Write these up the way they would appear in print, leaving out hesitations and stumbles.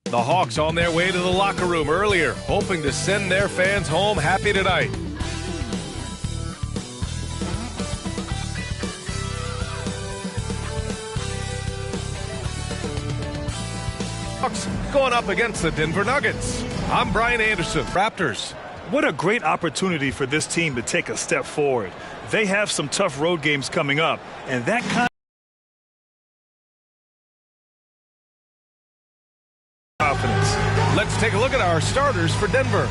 The Hawks on their way to the locker room earlier, hoping to send their fans home happy tonight. Hawks going up against the Denver Nuggets. I'm Brian Anderson, Raptors. What a great opportunity for this team to take a step forward. They have some tough road games coming up, and that kind of confidence. Let's take a look at our starters for Denver.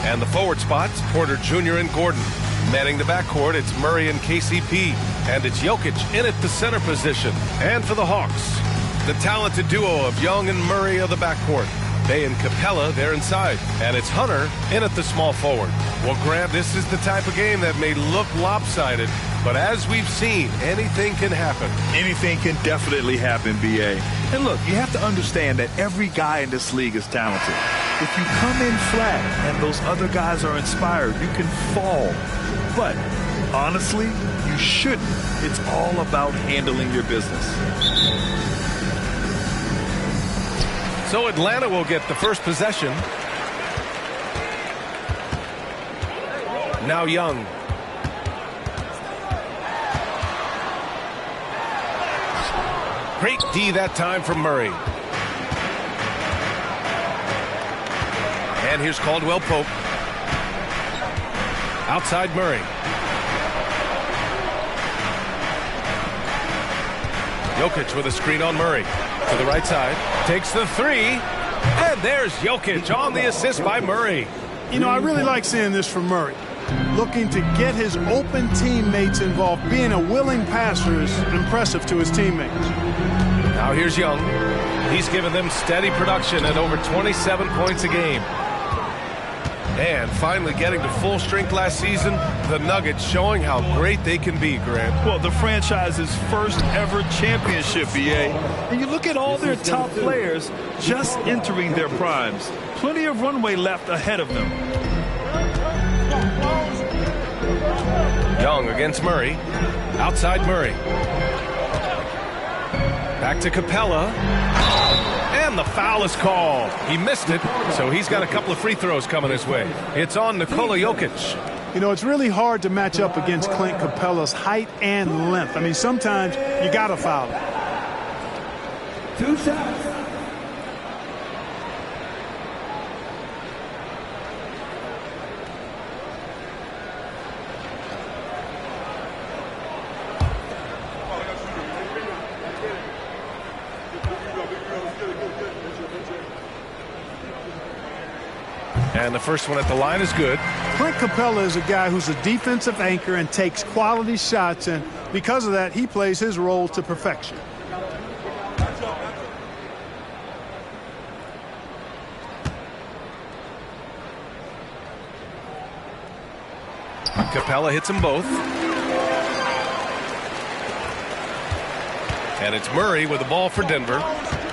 And the forward spots, Porter Jr. and Gordon. Manning the backcourt, it's Murray and KCP. And it's Jokic in at the center position. And for the Hawks, the talented duo of Young and Murray of the backcourt. They and Capella, they're inside. And it's Hunter in at the small forward. Well, Grant, this is the type of game that may look lopsided, but as we've seen, anything can happen. Anything can definitely happen, B.A. And look, you have to understand that every guy in this league is talented. If you come in flat and those other guys are inspired, you can fall. But honestly, you shouldn't. It's all about handling your business. So Atlanta will get the first possession. Now Young. Great D that time from Murray. And here's Caldwell Pope. Outside Murray. Jokic with a screen on Murray. To the right side. Takes the three. And there's Jokic on the assist by Murray. You know, I really like seeing this from Murray. Looking to get his open teammates involved. Being a willing passer is impressive to his teammates. Now here's Young. He's given them steady production at over 27 points a game. And finally getting to full strength last season, the Nuggets showing how great they can be, Grant. Well, the franchise's first ever championship, B.A. And you look at all their top players just entering their primes. Plenty of runway left ahead of them. Young against Murray. Outside Murray. Back to Capella. And the foul is called. He missed it, so he's got a couple of free throws coming his way. It's on Nikola Jokic. You know, it's really hard to match up against Clint Capella's height and length. I mean, sometimes you got to foul him. 2 shots. And the first one at the line is good. Clint Capella is a guy who's a defensive anchor and takes quality shots, and because of that, he plays his role to perfection. Capella hits them both. And it's Murray with the ball for Denver.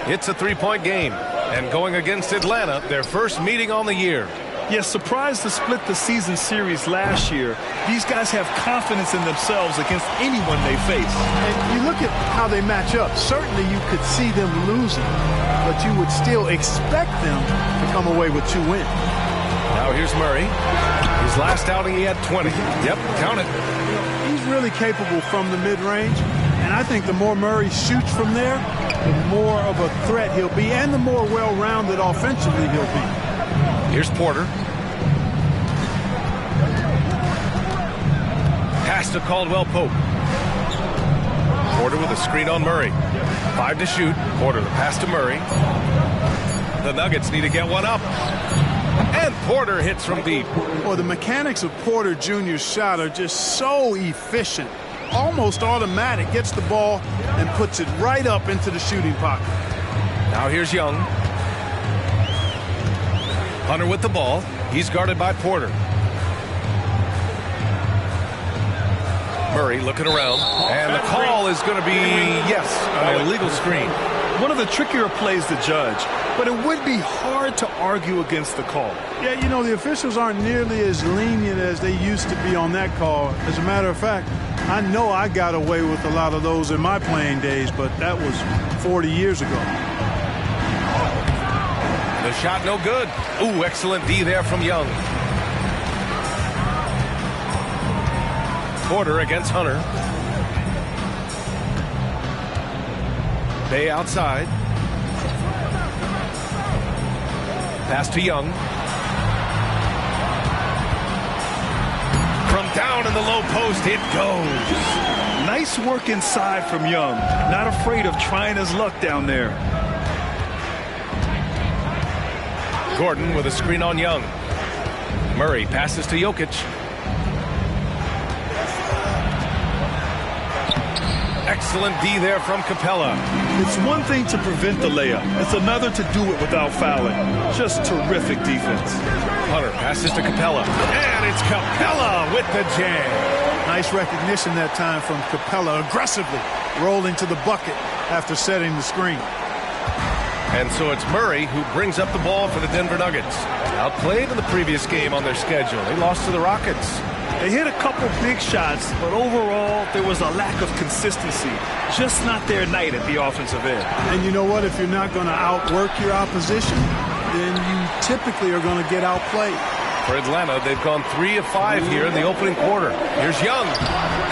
It's a three-point game. And going against Atlanta, their first meeting on the year. Yes, surprised to split the season series last year. These guys have confidence in themselves against anyone they face. And you look at how they match up. Certainly you could see them losing, but you would still expect them to come away with 2 wins. Now here's Murray. His last outing he had 20. Yep, count it. He's really capable from the mid-range, and I think the more Murray shoots from there, the more of a threat he'll be, and the more well-rounded offensively he'll be. Here's Porter. Pass to Caldwell Pope. Porter with a screen on Murray. 5 to shoot. Porter the pass to Murray. The Nuggets need to get one up. And Porter hits from deep. Well, the mechanics of Porter Jr.'s shot are just so efficient. Almost automatic. Gets the ball and puts it right up into the shooting pocket. Now here's Young. Hunter with the ball. He's guarded by Porter. Murray looking around. And the call is going to be, yes, an illegal screen. One of the trickier plays to judge, but it would be hard to argue against the call. Yeah, you know, the officials aren't nearly as lenient as they used to be on that call. As a matter of fact, I know I got away with a lot of those in my playing days, but that was 40 years ago. The shot no good. Ooh, excellent D there from Young. Porter against Hunter. Bay outside. Pass to Young. From down in the low post, it goes. Nice work inside from Young. Not afraid of trying his luck down there. Gordon with a screen on Young. Murray passes to Jokic. Excellent D there from Capella. It's one thing to prevent the layup. It's another to do it without fouling. Just terrific defense. Hunter passes to Capella. And it's Capella with the jam. Nice recognition that time from Capella, aggressively rolling to the bucket after setting the screen. And so it's Murray who brings up the ball for the Denver Nuggets. Outplayed in the previous game on their schedule. They lost to the Rockets. They hit a couple big shots, but overall there was a lack of consistency. Just not their night at the offensive end. And you know what? If you're not going to outwork your opposition, then you typically are going to get outplayed. For Atlanta, they've gone 3 of 5 here in the opening quarter. Here's Young.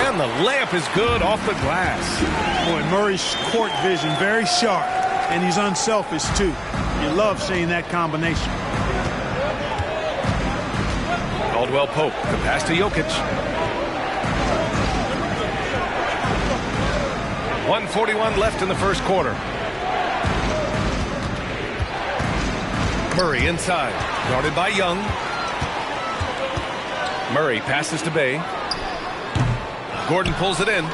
And the layup is good off the glass. Boy, Murray's court vision very sharp. And he's unselfish, too. You love seeing that combination. Caldwell Pope, the pass to Jokic. 1:41 left in the first quarter. Murray inside, guarded by Young. Murray passes to Bay. Gordon pulls it in.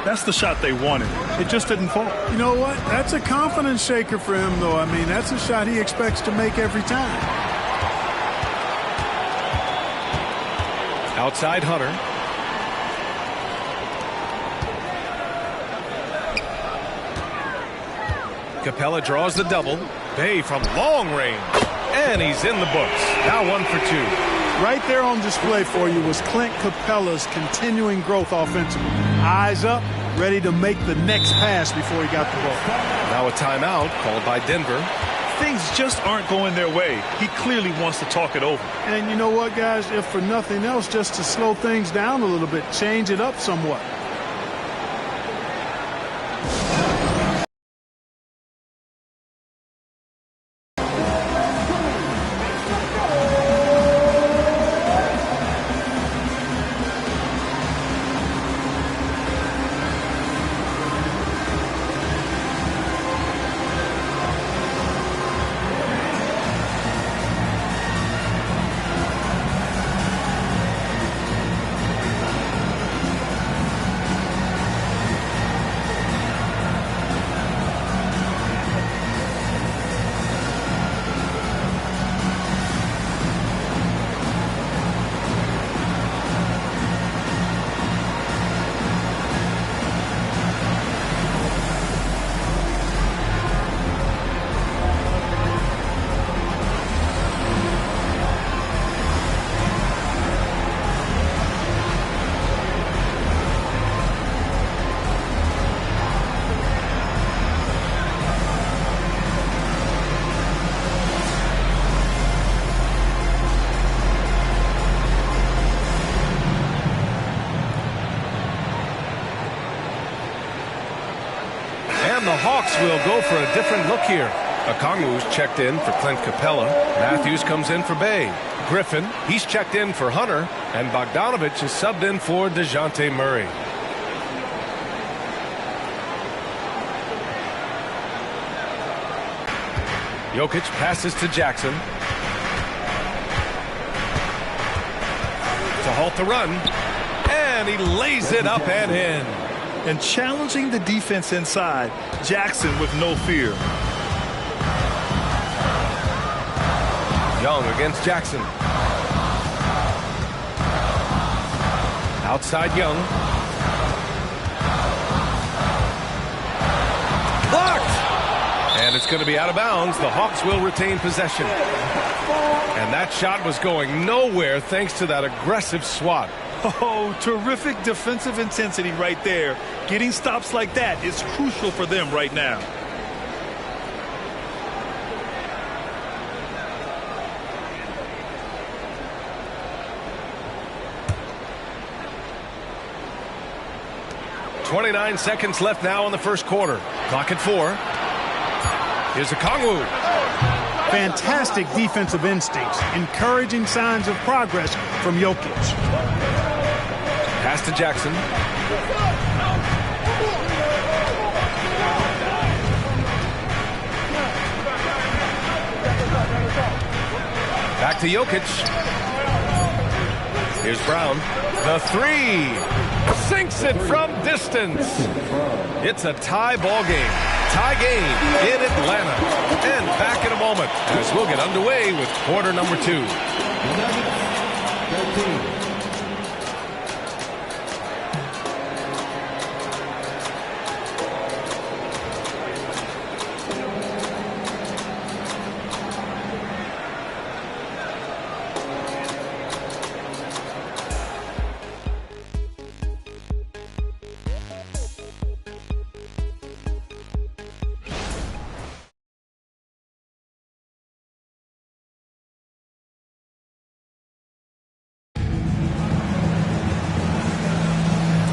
That's the shot they wanted. It just didn't fall. You know what? That's a confidence shaker for him, though. I mean, that's a shot he expects to make every time. Outside Hunter. Capella draws the double. Bay from long range. And he's in the books. Now 1 for 2. Right there on display for you was Clint Capella's continuing growth offensively. Eyes up, ready to make the next pass before he got the ball. Now a timeout called by Denver. Things just aren't going their way. He clearly wants to talk it over. And you know what, guys? If for nothing else, just to slow things down a little bit, change it up somewhat. And the Hawks will go for a different look here. Okongwu's checked in for Clint Capella. Matthews comes in for Bay. Griffin, he's checked in for Hunter. And Bogdanovich is subbed in for DeJounte Murray. Jokic passes to Jackson. To halt the run. And he lays it up and in. And challenging the defense inside, Jackson with no fear. Young against Jackson. Outside Young. Blocked! And it's going to be out of bounds. The Hawks will retain possession. And that shot was going nowhere thanks to that aggressive swat. Oh, terrific defensive intensity right there. Getting stops like that is crucial for them right now. 29 seconds left now in the first quarter. Clock at 4. Here's Okongwu. Fantastic defensive instincts. Encouraging signs of progress from Jokic. Pass to Jackson. Back to Jokic. Here's Brown. The 3. Sinks it from distance. It's a tie ball game. Tie game in Atlanta. And back in a moment as we'll get underway with quarter number 2.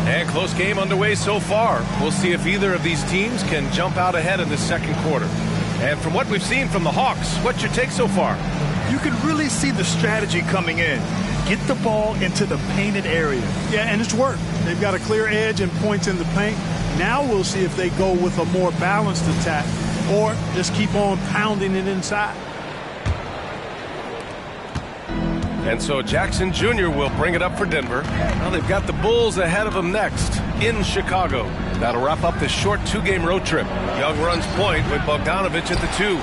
And close game underway so far. We'll see if either of these teams can jump out ahead in the second quarter. And from what we've seen from the Hawks, what's your take so far? You can really see the strategy coming in. Get the ball into the painted area. Yeah, and it's worked. They've got a clear edge and points in the paint. Now we'll see if they go with a more balanced attack or just keep on pounding it inside. And so Jackson Jr. will bring it up for Denver. Now they've got the Bulls ahead of them next in Chicago. That'll wrap up this short 2-game road trip. Young runs point with Bogdanovich at the 2.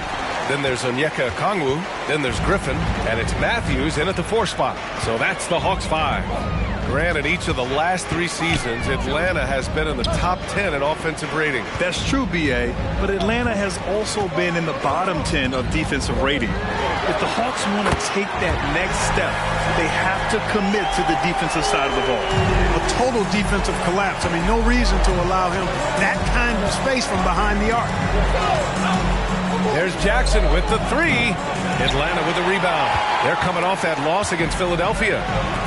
Then there's Onyeka Okongwu. Then there's Griffin. And it's Matthews in at the 4 spot. So that's the Hawks 5. Granted, each of the last 3 seasons, Atlanta has been in the top 10 in offensive rating. That's true, B.A., but Atlanta has also been in the bottom 10 of defensive rating. If the Hawks want to take that next step, they have to commit to the defensive side of the ball. A total defensive collapse. I mean, no reason to allow him that kind of space from behind the arc. There's Jackson with the 3. Atlanta with the rebound. They're coming off that loss against Philadelphia.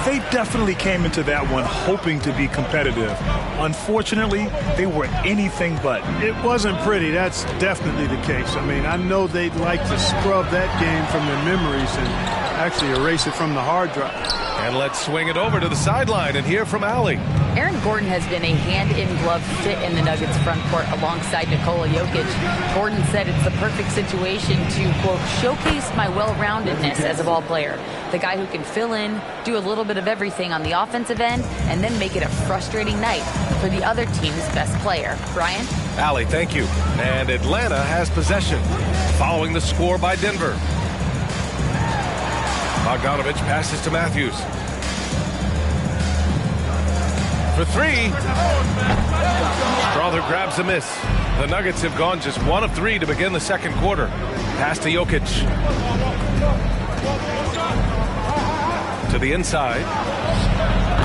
They definitely came into that one hoping to be competitive. Unfortunately, they were anything but. It wasn't pretty. That's definitely the case. I mean, I know they'd like to scrub that game from their memories and actually erase it from the hard drive. And let's swing it over to the sideline and hear from Allie. Aaron Gordon has been a hand-in-glove fit in the Nuggets front court alongside Nikola Jokic. Gordon said it's the perfect situation to, quote, showcase my well-roundedness as a ball player. The guy who can fill in, do a little bit of everything on the offensive end, and then make it a frustrating night for the other team's best player. Brian? Allie, thank you. And Atlanta has possession following the score by Denver. Bogdanovich passes to Matthews. For 3. Strother grabs a miss. The Nuggets have gone just 1 of 3 to begin the second quarter. Pass to Jokic. To the inside.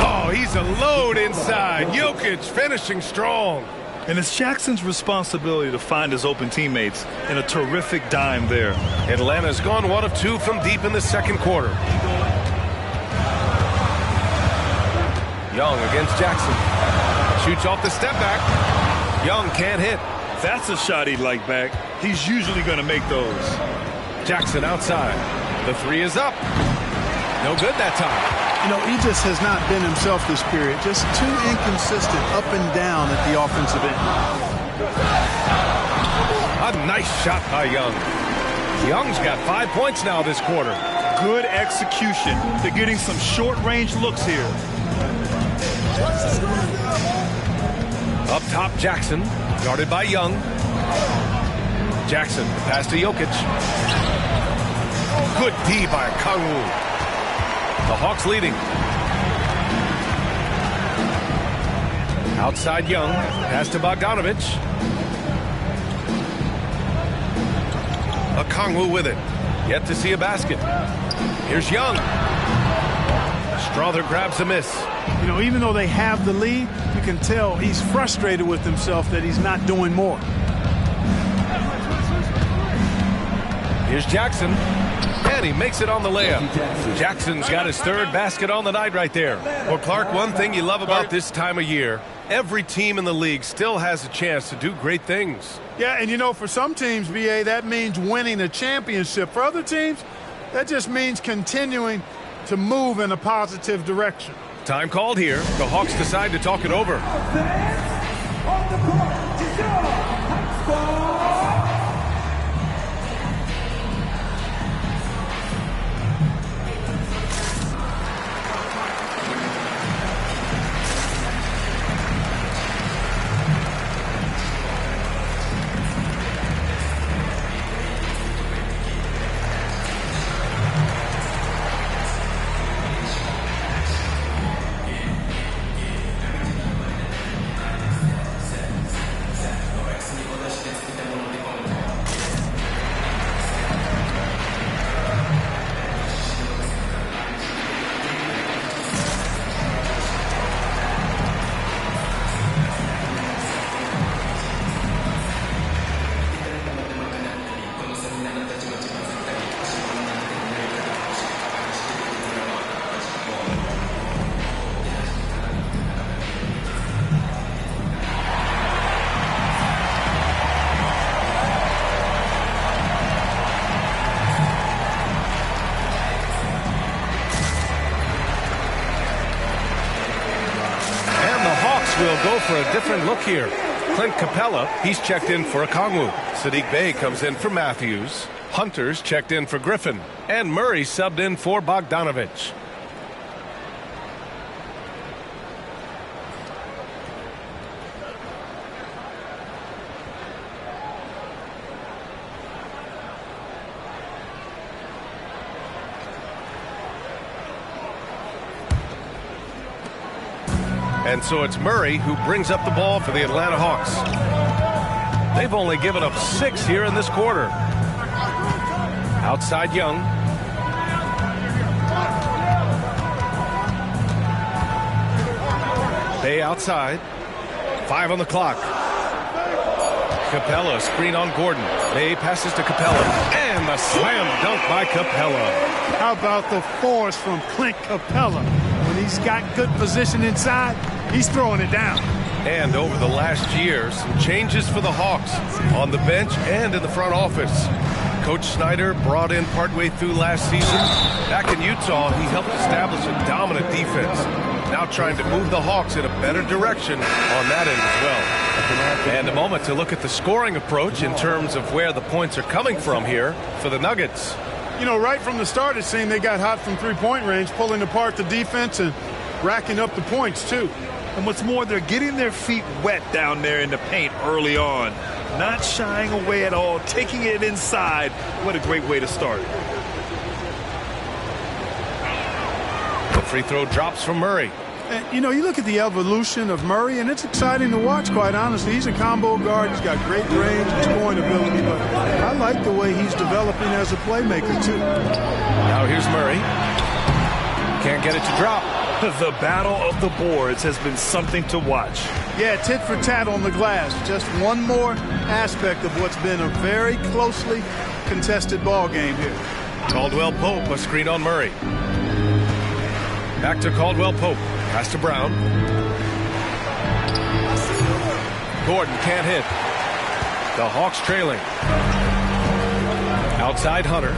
Oh, he's a load inside. Jokic finishing strong. And it's Jackson's responsibility to find his open teammates, and a terrific dime there. Atlanta's gone 1 of 2 from deep in the second quarter. Young against Jackson. Shoots off the step back. Young can't hit. That's a shot he'd like back. He's usually going to make those. Jackson outside. The 3 is up. No good that time. You know, he just has not been himself this period. Just too inconsistent up and down at the offensive end. A nice shot by Young. Young's got 5 points now this quarter. Good execution. They're getting some short-range looks here. Up top, Jackson. Guarded by Young. Jackson, pass to Jokic. Good D by Okongwu. The Hawks leading. Outside Young. Pass to Bogdanovich. Okongwu with it. Yet to see a basket. Here's Young. Strother grabs a miss. You know, even though they have the lead, you can tell he's frustrated with himself that he's not doing more. Here's Jackson. And he makes it on the layup. Jackson's got his third basket on the night right there. Well, Clark, one thing you love about this time of year, every team in the league still has a chance to do great things. Yeah, and you know, for some teams, BA, that means winning a championship. For other teams, that just means continuing to move in a positive direction. Time called here. The Hawks decide to talk it over. We'll go for a different look here. Clint Capella, he's checked in for Okongwu. Sadiq Bey comes in for Matthews. Hunter's checked in for Griffin. And Murray subbed in for Bogdanovich. And so it's Murray who brings up the ball for the Atlanta Hawks. They've only given up 6 here in this quarter. Outside Young. Bey outside. 5 on the clock. Capella, screen on Gordon. Bey passes to Capella. And the slam dunk by Capella. How about the force from Clint Capella? When he's got good position inside, he's throwing it down. And over the last year, some changes for the Hawks on the bench and in the front office. Coach Snyder brought in partway through last season. Back in Utah, he helped establish a dominant defense. Now trying to move the Hawks in a better direction on that end as well. And a moment to look at the scoring approach in terms of where the points are coming from here for the Nuggets. You know, right from the start, it seemed they got hot from three-point range, pulling apart the defense and racking up the points, too. And what's more, they're getting their feet wet down there in the paint early on. Not shying away at all, taking it inside. What a great way to start. The free throw drops from Murray. And, you know, you look at the evolution of Murray, and it's exciting to watch, quite honestly. He's a combo guard. He's got great range and scoring ability, but I like the way he's developing as a playmaker, too. Now here's Murray. Can't get it to drop. The battle of the boards has been something to watch. Yeah, tit for tat on the glass. Just one more aspect of what's been a very closely contested ball game here. Caldwell Pope, a screen on Murray. Back to Caldwell Pope. Pass to Brown. Gordon can't hit. The Hawks trailing. Outside Hunter.